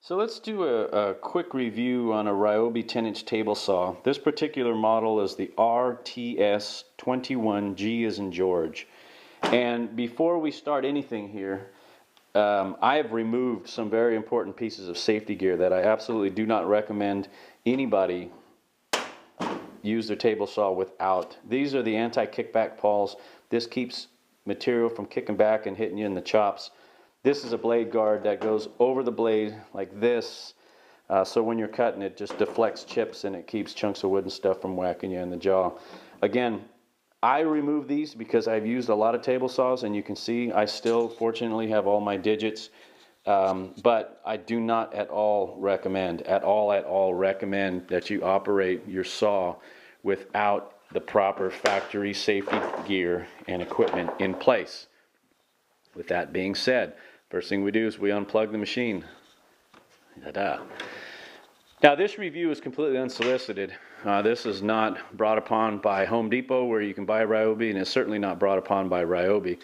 So let's do a quick review on a Ryobi 10-inch table saw. This particular model is the RTS21G as in George. And before we start anything here, I have removed some very important pieces of safety gear that I absolutely do not recommend anybody use their table saw without. These are the anti-kickback pawls. This keeps material from kicking back and hitting you in the chops. This is a blade guard that goes over the blade like this, so when you're cutting it just deflects chips and it keeps chunks of wood and stuff from whacking you in the jaw. Again, I remove these because I've used a lot of table saws, and you can see I still fortunately have all my digits, but I do not at all recommend that you operate your saw without the proper factory safety gear and equipment in place. With that being said, first thing we do is we unplug the machine. Ta-da. Now this review is completely unsolicited. This is not brought upon by Home Depot where you can buy Ryobi, and it's certainly not brought upon by Ryobi.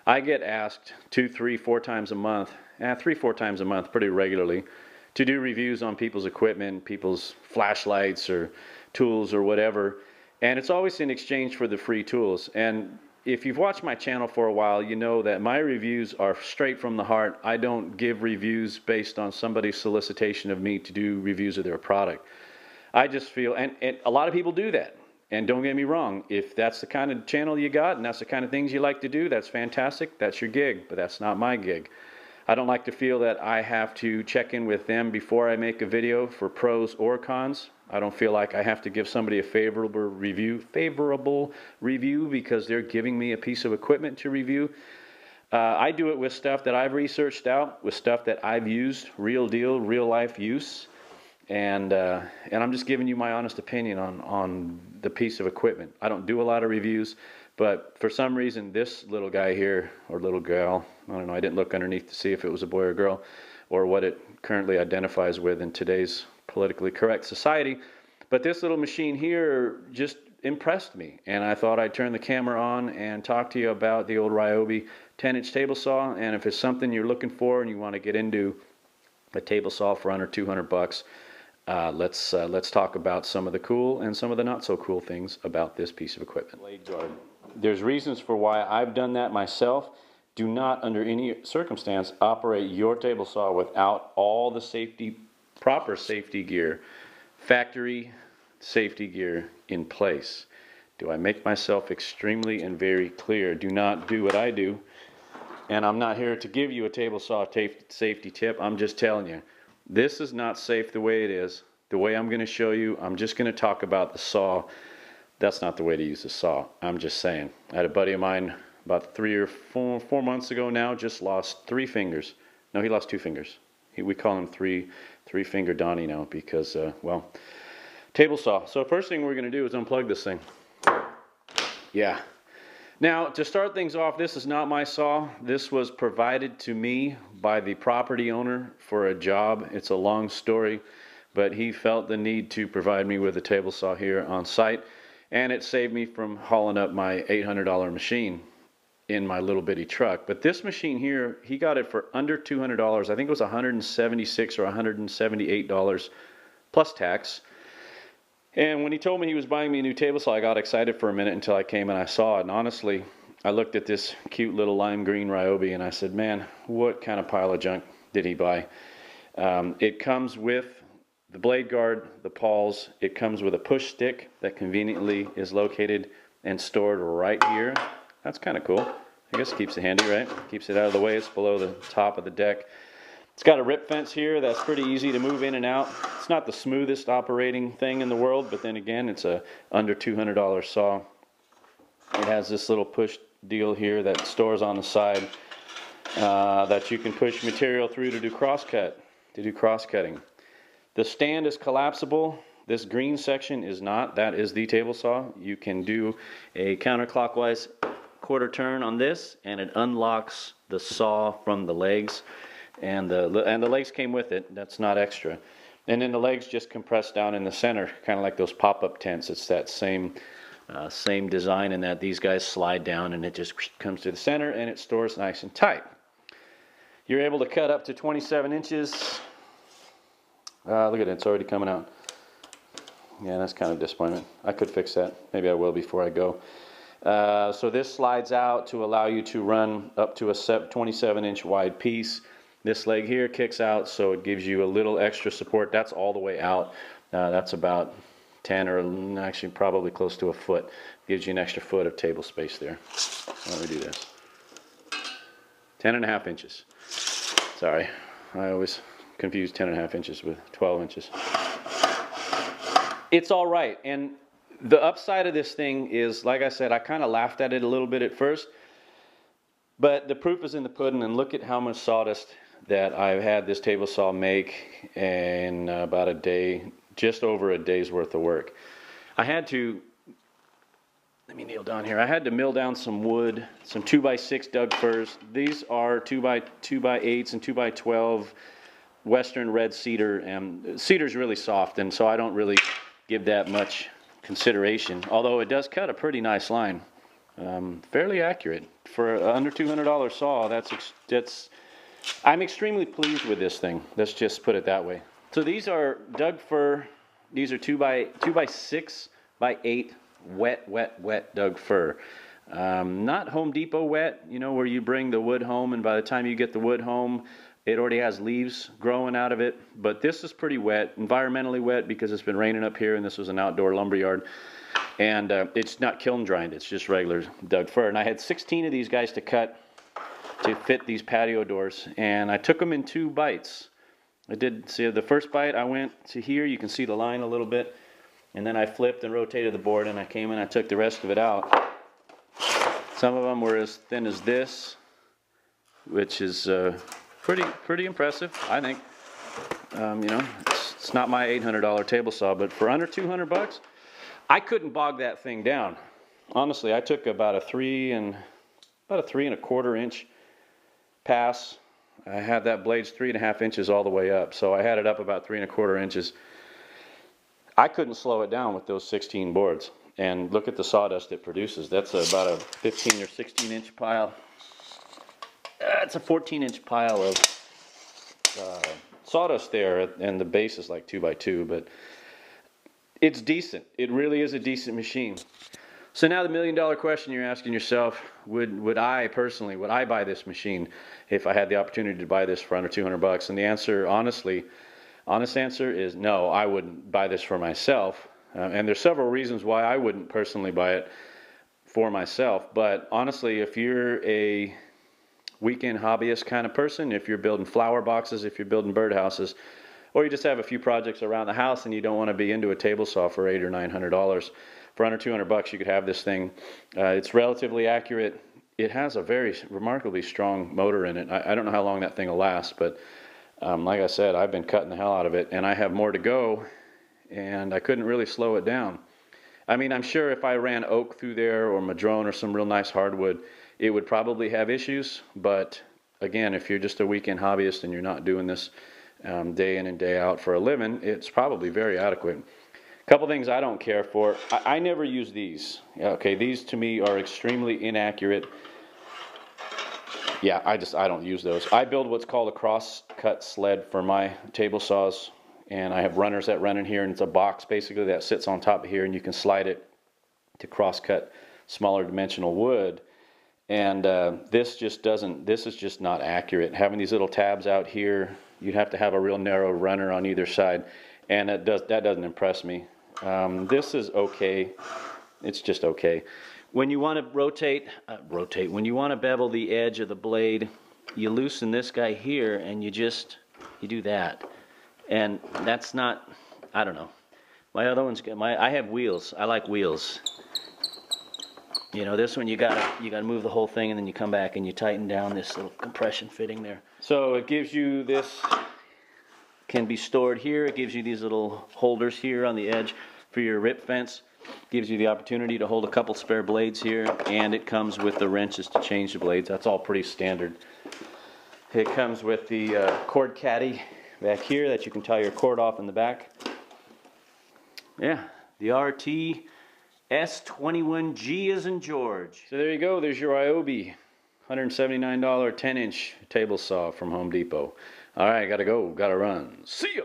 I get asked 2, 3, 4 times a month, 3, 4 times a month pretty regularly, to do reviews on people's equipment, people's flashlights or tools or whatever, and it's always in exchange for the free tools. And if you've watched my channel for a while, you know that my reviews are straight from the heart. I don't give reviews based on somebody's solicitation of me to do reviews of their product. I just feel, and a lot of people do that. And don't get me wrong, if that's the kind of channel you got and that's the kind of things you like to do, that's fantastic. That's your gig, but that's not my gig. I don't like to feel that I have to check in with them before I make a video for pros or cons. I don't feel like I have to give somebody a favorable review because they're giving me a piece of equipment to review. I do it with stuff that I've researched out, with stuff that I've used, real deal, real life use, and I'm just giving you my honest opinion on the piece of equipment. I don't do a lot of reviews, but for some reason this little guy here, or little girl, I don't know, I didn't look underneath to see if it was a boy or girl, or what it currently identifies with in today's politically correct society, but this little machine here just impressed me, and I thought I'd turn the camera on and talk to you about the old Ryobi 10-inch table saw. And if it's something you're looking for and you want to get into a table saw for under 200 bucks, let's talk about some of the cool and some of the not so cool things about this piece of equipment. Blade guard. There's reasons for why I've done that myself. Do not under any circumstance operate your table saw without all the proper safety gear, factory safety gear in place. Do I make myself extremely and very clear? Do not do what I do. And I'm not here to give you a table saw safety tip. I'm just telling you, this is not safe the way it is. The way I'm going to show you, I'm just going to talk about the saw. That's not the way to use the saw. I'm just saying. I had a buddy of mine about 3 or 4 months ago now, just lost 3 fingers. No, he lost 2 fingers. We call him three-finger Donnie now because, well, table saw. So first thing we're going to do is unplug this thing. Yeah. Now, to start things off, this is not my saw. This was provided to me by the property owner for a job. It's a long story, but he felt the need to provide me with a table saw here on site, and it saved me from hauling up my $800 machine in my little bitty truck. But this machine here, he got it for under $200. I think it was $176 or $178 plus tax. And when he told me he was buying me a new table saw, I got excited for a minute until I came and I saw it. And honestly, I looked at this cute little lime green Ryobi and I said, man, what kind of pile of junk did he buy? It comes with the blade guard, the pawls. It comes with a push stick that conveniently is located and stored right here. That's kind of cool. I guess it keeps it handy, right? Keeps it out of the way. It's below the top of the deck. It's got a rip fence here that's pretty easy to move in and out. It's not the smoothest operating thing in the world, but then again, it's a under $200 saw. It has this little push deal here that stores on the side that you can push material through to do cross-cutting. The stand is collapsible. This green section is not. That is the table saw. You can do a counterclockwise quarter turn on this, and it unlocks the saw from the legs, and the legs came with it. That's not extra. And then the legs just compress down in the center, kind of like those pop-up tents. It's that same design in that these guys slide down and it just comes to the center and it stores nice and tight. You're able to cut up to 27 inches Look at it, it's already coming out. Yeah, that's kind of a disappointment. I could fix that. Maybe I will before I go. So this slides out to allow you to run up to a 27-inch wide piece. This leg here kicks out, so it gives you a little extra support. That's all the way out. That's about 10 or actually probably close to a foot. Gives you an extra foot of table space there. Let me do this. 10.5 inches. Sorry, I always confuse 10.5 inches with 12 inches. It's all right, and the upside of this thing is, like I said, I kind of laughed at it a little bit at first, but the proof is in the pudding, and look at how much sawdust that I've had this table saw make in about a day, just over a day's worth of work. I had to, let me kneel down here, I had to mill down some wood, some 2x6 Doug firs. These are 2x8s and 2x12 Western red cedar, and cedar's really soft, and so I don't really give that much consideration, although it does cut a pretty nice line. Fairly accurate for an under $200 saw. That's I'm extremely pleased with this thing. Let's just put it that way. So these are Doug fir. These are 2x6 by 8 wet Doug fir. Not Home Depot wet, you know, where you bring the wood home and by the time you get the wood home it already has leaves growing out of it. But this is pretty wet, environmentally wet, because it's been raining up here and this was an outdoor lumber yard. And it's not kiln dried, it's just regular Doug fir. And I had 16 of these guys to cut to fit these patio doors, and I took them in 2 bites. I did, see the first bite I went to here, you can see the line a little bit, and then I flipped and rotated the board, and I came and I took the rest of it out. Some of them were as thin as this, which is pretty impressive, I think. You know, it's not my $800 table saw, but for under 200 bucks, I couldn't bog that thing down. Honestly, I took about a 3.25 inch pass. I had that blade's 3.5 inches all the way up, so I had it up about 3.25 inches. I couldn't slow it down with those 16 boards, and look at the sawdust it produces. That's about a 15 or 16 inch pile. It's a 14-inch pile of sawdust there, and the base is like 2x2, but it's decent. It really is a decent machine. So now the $1 million question you're asking yourself, would I personally, would I buy this machine if I had the opportunity to buy this for under 200 bucks? And the answer, honest answer is no, I wouldn't buy this for myself. And there's several reasons why I wouldn't personally buy it for myself. But honestly, if you're a weekend hobbyist kind of person, if you're building flower boxes, if you're building birdhouses, or you just have a few projects around the house and you don't want to be into a table saw for $800 or $900, for under 200 bucks you could have this thing. It's relatively accurate. It has a very remarkably strong motor in it. I don't know how long that thing will last, but like I said, I've been cutting the hell out of it, and I have more to go, and I couldn't really slow it down. I mean, I'm sure if I ran oak through there or madrone or some real nice hardwood, it would probably have issues. But again, if you're just a weekend hobbyist and you're not doing this day in and day out for a living, it's probably very adequate. A couple things I don't care for. I never use these. Okay, these to me are extremely inaccurate. Yeah, I don't use those. I build what's called a cross-cut sled for my table saws, and I have runners that run in here, and it's a box basically that sits on top of here, and you can slide it to cross-cut smaller dimensional wood. And this just doesn't, this is just not accurate. Having these little tabs out here, you'd have to have a real narrow runner on either side, and that doesn't impress me. This is okay. It's just okay. When you want to rotate, when you want to bevel the edge of the blade, you loosen this guy here, and you do that. And that's not, I don't know. My other one's good. I have wheels. I like wheels. You know, this one you gotta move the whole thing, and then you come back and you tighten down this little compression fitting there. So it gives you this, can be stored here. It gives you these little holders here on the edge for your rip fence. Gives you the opportunity to hold a couple spare blades here, and it comes with the wrenches to change the blades. That's all pretty standard. It comes with the cord caddy back here that you can tie your cord off in the back. Yeah, the RT S21G as in George. So there you go. There's your Ryobi $179 10-inch table saw from Home Depot. All right, gotta go. Gotta run. See ya.